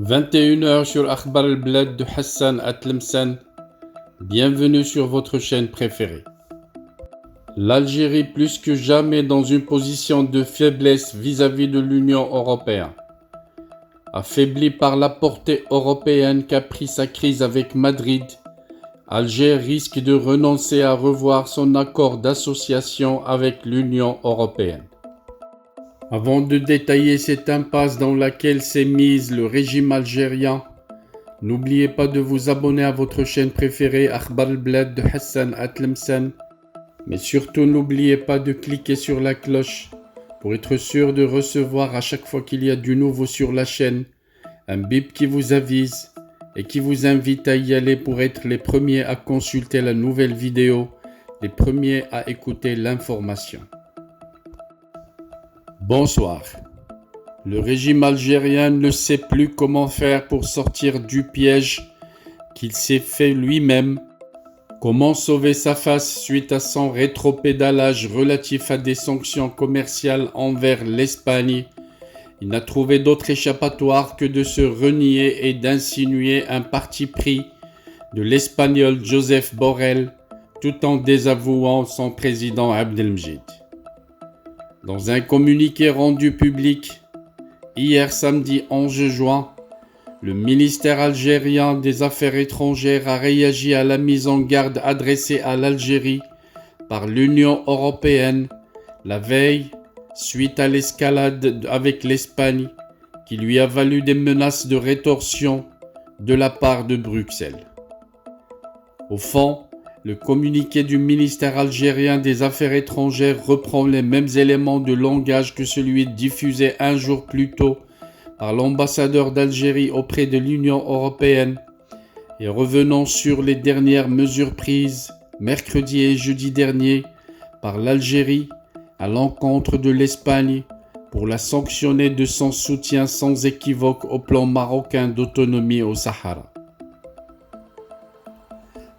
21 h sur Akhbar al-Blad de Hassan Atlemsan. Bienvenue sur votre chaîne préférée. L'Algérie plus que jamais dans une position de faiblesse vis-à-vis de l'Union européenne. Affaiblie par la portée européenne qu'a pris sa crise avec Madrid, Alger risque de renoncer à revoir son accord d'association avec l'Union européenne. Avant de détailler cette impasse dans laquelle s'est mise le régime algérien, n'oubliez pas de vous abonner à votre chaîne préférée Akhbar al-Blad de Hassan Atlemsan, mais surtout n'oubliez pas de cliquer sur la cloche pour être sûr de recevoir à chaque fois qu'il y a du nouveau sur la chaîne un bip qui vous avise et qui vous invite à y aller pour être les premiers à consulter la nouvelle vidéo, les premiers à écouter l'information. Bonsoir. Le régime algérien ne sait plus comment faire pour sortir du piège qu'il s'est fait lui-même. Comment sauver sa face suite à son rétropédalage relatif à des sanctions commerciales envers l'Espagne. Il n'a trouvé d'autre échappatoire que de se renier et d'insinuer un parti pris de l'espagnol Joseph Borrell, tout en désavouant son président Abdelmjid. Dans un communiqué rendu public hier samedi 11 juin, le ministère algérien des Affaires étrangères a réagi à la mise en garde adressée à l'Algérie par l'Union européenne la veille suite à l'escalade avec l'Espagne qui lui a valu des menaces de rétorsion de la part de Bruxelles. Au fond, le communiqué du ministère algérien des Affaires étrangères reprend les mêmes éléments de langage que celui diffusé un jour plus tôt par l'ambassadeur d'Algérie auprès de l'Union européenne et revenant sur les dernières mesures prises mercredi et jeudi dernier par l'Algérie à l'encontre de l'Espagne pour la sanctionner de son soutien sans équivoque au plan marocain d'autonomie au Sahara.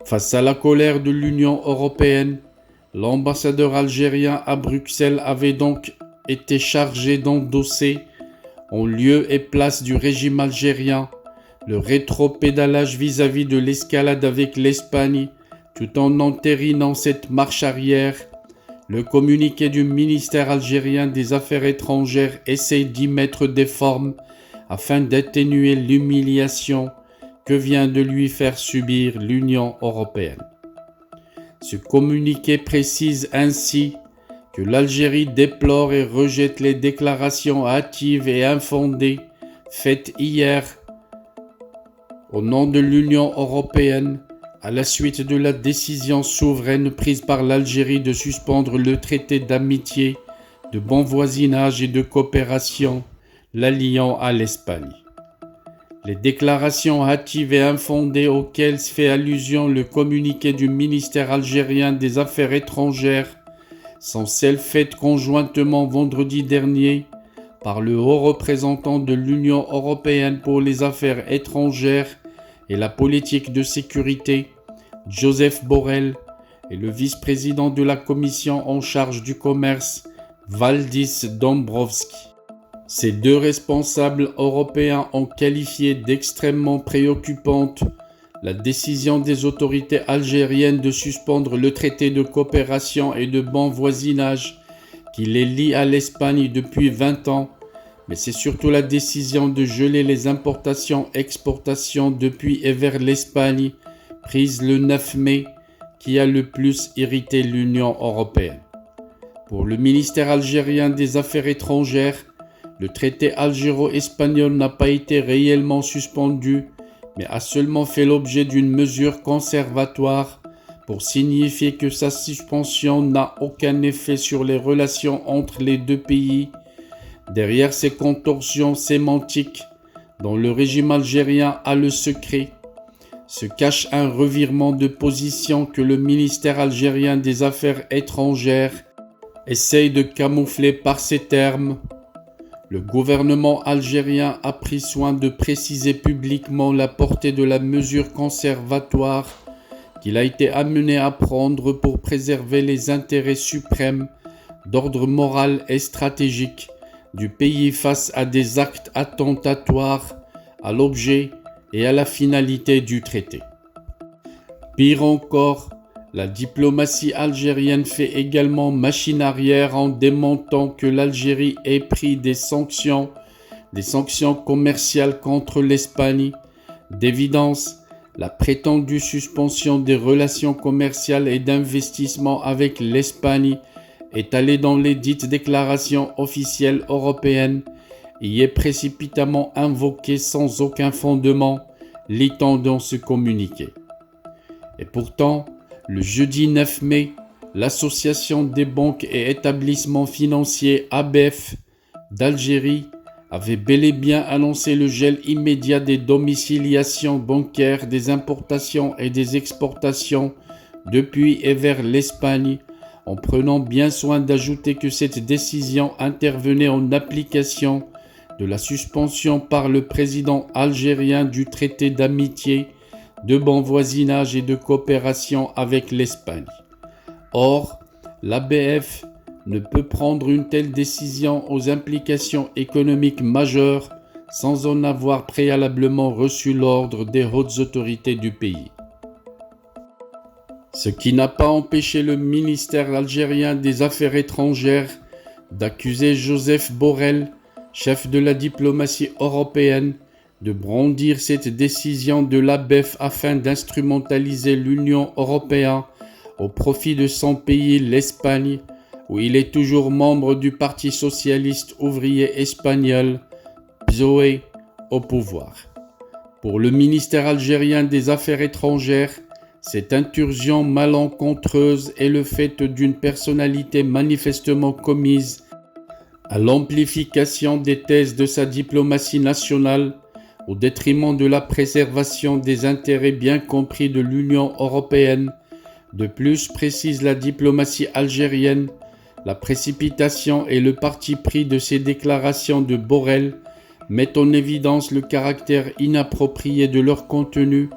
Face à la colère de l'Union européenne, l'ambassadeur algérien à Bruxelles avait donc été chargé d'endosser, en lieu et place du régime algérien, le rétropédalage vis-à-vis de l'escalade avec l'Espagne, tout en entérinant cette marche arrière. Le communiqué du ministère algérien des Affaires étrangères essaie d'y mettre des formes afin d'atténuer l'humiliation que vient de lui faire subir l'Union européenne. Ce communiqué précise ainsi que l'Algérie déplore et rejette les déclarations hâtives et infondées faites hier au nom de l'Union européenne à la suite de la décision souveraine prise par l'Algérie de suspendre le traité d'amitié, de bon voisinage et de coopération l'alliant à l'Espagne. Les déclarations hâtives et infondées auxquelles fait allusion le communiqué du ministère algérien des Affaires étrangères sont celles faites conjointement vendredi dernier par le haut représentant de l'Union européenne pour les affaires étrangères et la politique de sécurité, Joseph Borrell, et le vice-président de la Commission en charge du commerce, Valdis Dombrovskis. Ces deux responsables européens ont qualifié d'extrêmement préoccupante la décision des autorités algériennes de suspendre le traité de coopération et de bon voisinage qui les lie à l'Espagne depuis 20 ans, mais c'est surtout la décision de geler les importations-exportations depuis et vers l'Espagne, prise le 9 mai, qui a le plus irrité l'Union européenne. Pour le ministère algérien des Affaires étrangères, le traité algéro-espagnol n'a pas été réellement suspendu, mais a seulement fait l'objet d'une mesure conservatoire pour signifier que sa suspension n'a aucun effet sur les relations entre les deux pays. Derrière ces contorsions sémantiques, dont le régime algérien a le secret, se cache un revirement de position que le ministère algérien des Affaires étrangères essaye de camoufler par ces termes. Le gouvernement algérien a pris soin de préciser publiquement la portée de la mesure conservatoire qu'il a été amené à prendre pour préserver les intérêts suprêmes d'ordre moral et stratégique du pays face à des actes attentatoires à l'objet et à la finalité du traité. Pire encore, la diplomatie algérienne fait également machine arrière en démontrant que l'Algérie ait pris des sanctions commerciales contre l'Espagne. D'évidence, la prétendue suspension des relations commerciales et d'investissement avec l'Espagne, étalée dans les dites déclarations officielles européennes, y est précipitamment invoquée sans aucun fondement, lit-on dans ce communiqué. Et pourtant, le jeudi 9 mai, l'Association des banques et établissements financiers ABF d'Algérie avait bel et bien annoncé le gel immédiat des domiciliations bancaires, des importations et des exportations depuis et vers l'Espagne, en prenant bien soin d'ajouter que cette décision intervenait en application de la suspension par le président algérien du traité d'amitié, de bon voisinage et de coopération avec l'Espagne. Or, l'ABF ne peut prendre une telle décision aux implications économiques majeures sans en avoir préalablement reçu l'ordre des hautes autorités du pays. Ce qui n'a pas empêché le ministère algérien des Affaires étrangères d'accuser Joseph Borrell, chef de la diplomatie européenne, de brandir cette décision de l'ABF afin d'instrumentaliser l'Union européenne au profit de son pays, l'Espagne, où il est toujours membre du Parti socialiste ouvrier espagnol, PSOE, au pouvoir. Pour le ministère algérien des Affaires étrangères, cette intrusion malencontreuse est le fait d'une personnalité manifestement commise à l'amplification des thèses de sa diplomatie nationale au détriment de la préservation des intérêts bien compris de l'Union européenne. De plus, précise la diplomatie algérienne, la précipitation et le parti pris de ces déclarations de Borrell mettent en évidence le caractère inapproprié de leur contenu,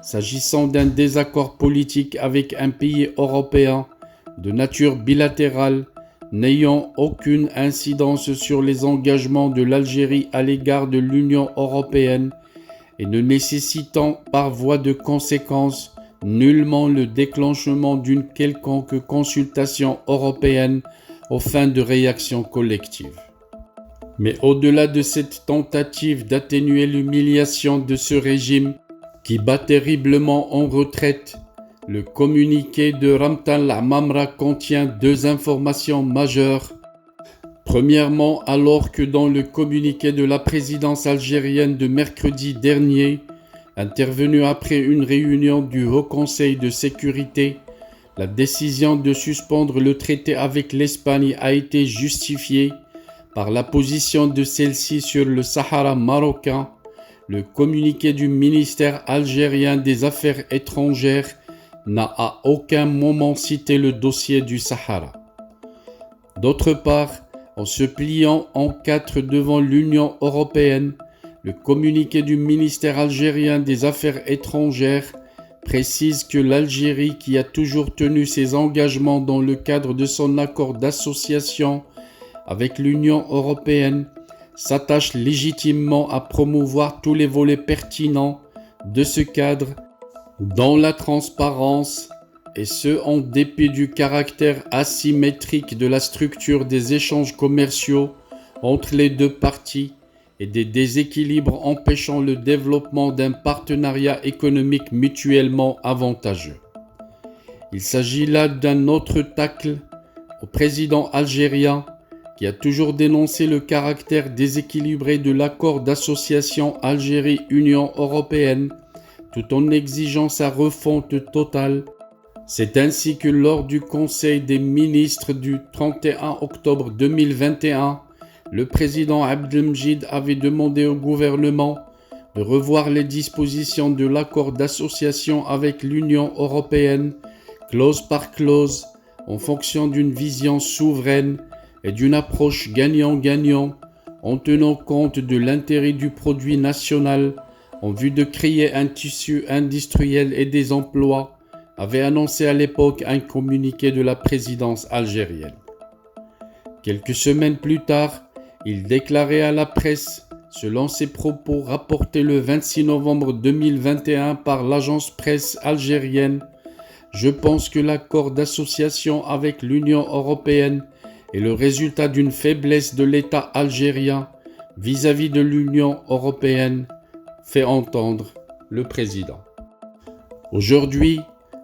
s'agissant d'un désaccord politique avec un pays européen de nature bilatérale, n'ayant aucune incidence sur les engagements de l'Algérie à l'égard de l'Union européenne et ne nécessitant par voie de conséquence nullement le déclenchement d'une quelconque consultation européenne aux fins de réaction collective. Mais au-delà de cette tentative d'atténuer l'humiliation de ce régime qui bat terriblement en retraite, le communiqué de Ramtan Lamamra contient deux informations majeures. Premièrement, alors que dans le communiqué de la présidence algérienne de mercredi dernier, intervenu après une réunion du Haut Conseil de sécurité, la décision de suspendre le traité avec l'Espagne a été justifiée par la position de celle-ci sur le Sahara marocain. Le communiqué du ministère algérien des Affaires étrangères n'a à aucun moment cité le dossier du Sahara. D'autre part, en se pliant en quatre devant l'Union européenne, le communiqué du ministère algérien des Affaires étrangères précise que l'Algérie, qui a toujours tenu ses engagements dans le cadre de son accord d'association avec l'Union européenne, s'attache légitimement à promouvoir tous les volets pertinents de ce cadre dans la transparence, et ce en dépit du caractère asymétrique de la structure des échanges commerciaux entre les deux parties et des déséquilibres empêchant le développement d'un partenariat économique mutuellement avantageux. Il s'agit là d'un autre tacle au président algérien qui a toujours dénoncé le caractère déséquilibré de l'accord d'association Algérie-Union européenne tout en exigeant sa refonte totale. C'est ainsi que lors du Conseil des ministres du 31 octobre 2021, le président Abdelmjid avait demandé au gouvernement de revoir les dispositions de l'accord d'association avec l'Union européenne, clause par clause, en fonction d'une vision souveraine et d'une approche gagnant-gagnant, en tenant compte de l'intérêt du produit national en vue de créer un tissu industriel et des emplois, avait annoncé à l'époque un communiqué de la présidence algérienne. Quelques semaines plus tard, il déclarait à la presse selon ses propos rapportés le 26 novembre 2021 par l'agence presse algérienne. Je pense que l'accord d'association avec l'Union européenne est le résultat d'une faiblesse de l'État algérien vis-à-vis de l'Union européenne, fait entendre le président. Aujourd'hui,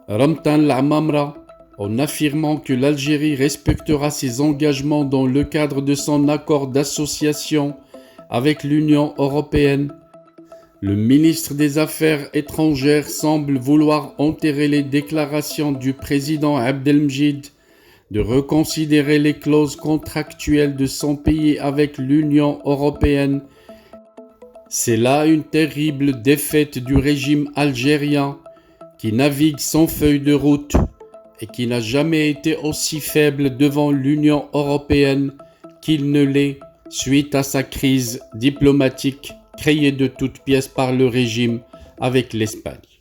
Ramtan Lamamra, en affirmant que l'Algérie respectera ses engagements dans le cadre de son accord d'association avec l'Union européenne, le ministre des Affaires étrangères semble vouloir enterrer les déclarations du président Abdelmjid de reconsidérer les clauses contractuelles de son pays avec l'Union européenne. C'est là une terrible défaite du régime algérien qui navigue sans feuille de route et qui n'a jamais été aussi faible devant l'Union européenne qu'il ne l'est suite à sa crise diplomatique créée de toutes pièces par le régime avec l'Espagne.